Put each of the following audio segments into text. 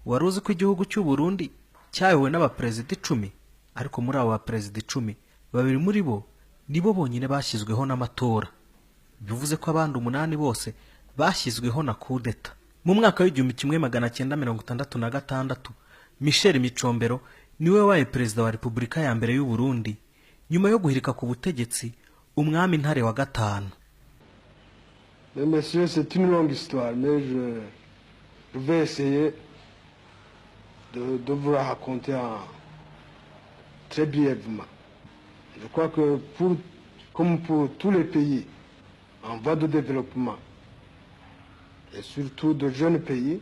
wari uzi ko igihugu cy'u Burundi cyayobowe n'abaperezida 10, ariko muri abo baperezida 10 babiri muri bo nibo bonyine bashyizweho n'amatora, bivuze ko abandi 8 bose bashyizweho na kudeta. Mu mwaka w'1966 Michel Micombero niwe wabaye perezida wa Repubulika ya mbere y'u Burundi nyuma yo guhirika ku butegetsi umwami Ntare wa gatanu. Mais monsieur, c'est une longue histoire, mais je vais essayer de vous la raconter très brièvement. Je crois que comme pour tous les pays en voie de développement, et surtout de jeunes pays,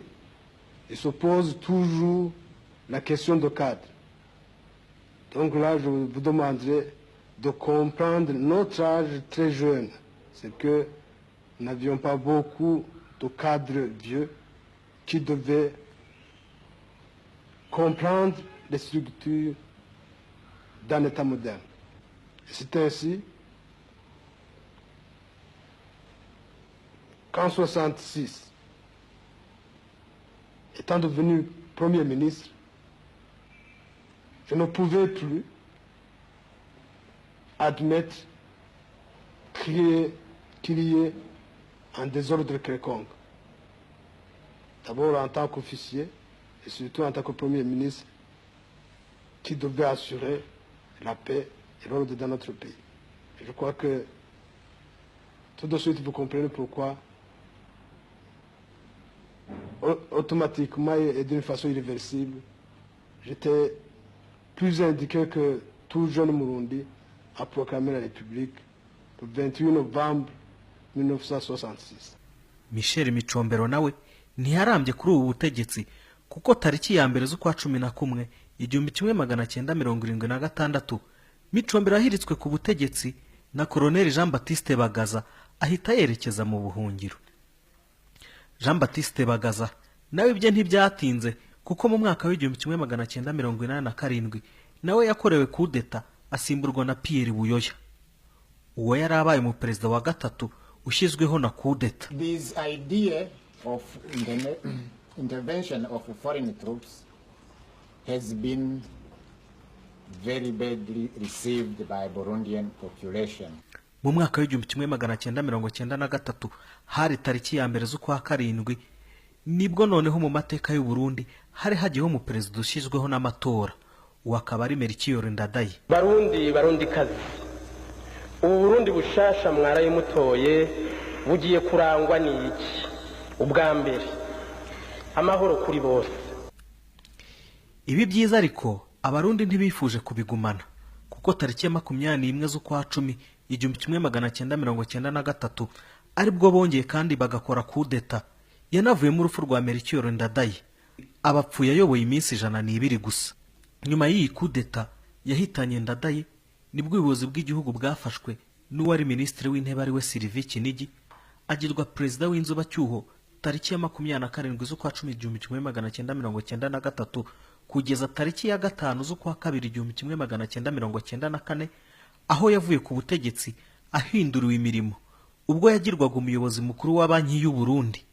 il se pose toujours la question de cadre. Donc là, je vous demanderai de comprendre notre âge très jeune. C'est que nous n'avions pas beaucoup de cadres vieux qui devaient comprendre les structures d'un État moderne. C'est ainsi qu'en 1966, étant devenu Premier ministre, je ne pouvais plus admettre qu'il y ait un désordre quelconque. D'abord en tant qu'officier et surtout en tant que Premier ministre qui devait assurer la paix et l'ordre dans notre pays. Et je crois que tout de suite vous comprenez pourquoi automatiquement et d'une façon irréversible, j'étais plus indiqué que tout jeune Burundi a proclamé la République le 28 novembre 1966. Michel Micombero nawe ntiharambye kuri ubu butegetsi kuko tariki ya mbere z'ukwa 11 1976 Micombero ahiritswe ku butegetsi na Colonel Jean Baptiste Bagaza ahita yerekeza mu buhungiro. Jean Baptiste Bagaza nawe ibye ntibyatinze kuko mu mwaka w'1987 nawe yakorewe kudeta asimburwa na Pierre Buyoya, uwo yari abaye mu perezida wa gatatu ushyizweho na kudeta. This idea of intervention of foreign troops has been very badly received by Burundian population. Mu mwaka w'1993 hari tariki ya mbere z'ukwa 7 nibwo noneho mu mateka y'u Burundi hari hagiyeho mu perezida ushyizweho n'amatora, wakaba ari Melchior Ndadaye. Barundi kazi, ubu Burundi bushasha mwaraye mutoye bugiye kurangwa n'iki? Ubwa mbere amahoro kuri bose. Ibi byiza ariko abarundi ntibifuje kubigumana kuko tariki ya 21 z'ukwa 10 1993 aribwo bongeye kandi bagakora kudeta yanavuye mu rufu rwa Melchior Ndadaye, abapfuye ayoboye iminsi 102 gusa. Nyuma y'iyi kudeta yahitanye Ndadaye nibwo ubuyobozi bw'igihugu bwafashwe n'uwari ministre w'intebe ari we Sylvie Kinigi agirwa perezida w'inzubacyuho tariki ya 27 z'ukwa 10 1993 kugeza tariki ya 5 z'ukwa 2 1994 aho yavuye ku butegetsi ahinduriwe imirimo ubwo yagirwaga umuyobozi mukuru wa banki y'u Burundi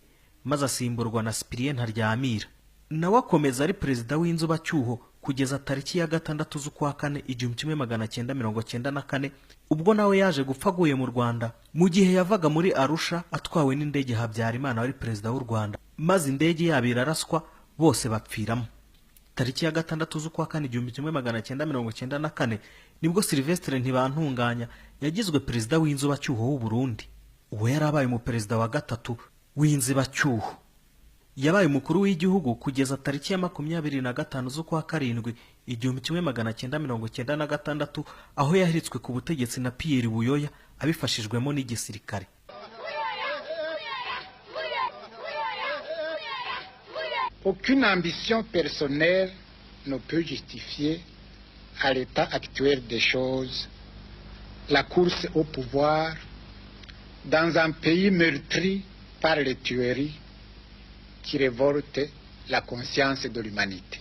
maze asimburwa na Cyprien Ntaryamira. Nawe akomeza ari perezida w'inzubacyuho kugeza tariki ya 6 z'ukwa 4 1994 ubwo nawe yaje gupfa aguye mu Rwanda mu gihe yavaga muri Arusha atwawe n'indege Habyarimana wari perezida w'u Rwanda, maze indege yabira araswa bose bapfiramo. Tariki ya 6 z'ukwa 4 1994 nibwo Sylvestre Ntibantunganya yagizwe perezida w'inzubacyuho w'u Burundi. Uwo yari abaye mu perezida wa gatatu w'inzibacyuho. Yabaye umukuru w'igihugu kugeza tariki ya 25 z'ukwa 7 1996 aho yahiritswe ku butegetsi na Pierre Buyoya abifashijwemo n'igisirikare. Aucune ambition personnelle ne peut justifier à l'état actuel des choses la course au pouvoir dans un pays meurtri par les tueries qui révolte la conscience de l'humanité.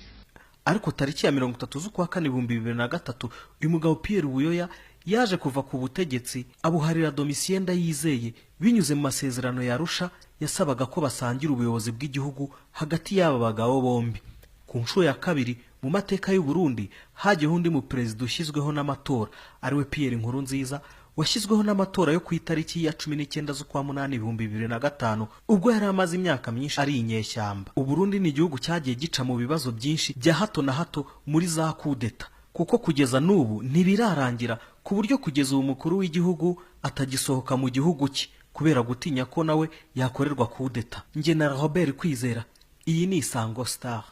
Ariko tariki ya 30 z'ukwa 4 2003 uyu mugabo Pierre Buyoya yaje kuva ku butegetsi abuharira Domitien Ndayizeye binyuze mu masezerano ya Arusha yasabaga ko basangira ubuyobozi bw'igihugu hagati y'aba bagabo bombi. ku nshuro ya kabiri mu mateka y'u Burundi hagiyeho undi mu perezida ushyizweho n'amatora ariwe Pierre Nkurunziza washyizweho n'amatora yo ku itariki ya 19 z'ukwa munani 2005 ubwo yari amaze imyaka myinshi ari inyeshyamba. U Burundi ni igihugu cyagiye gica mu bibazo byinshi bya hato na hato muri za kudeta, kuko kugeza n'ubu ntibirarangira, ku buryo kugeza ubu umukuru w'igihugu atagisohoka mu gihugu cye kubera gutinya ko nawe yakorerwa kudeta. Nge na Robert Kwizera, iyi ni Isango Star.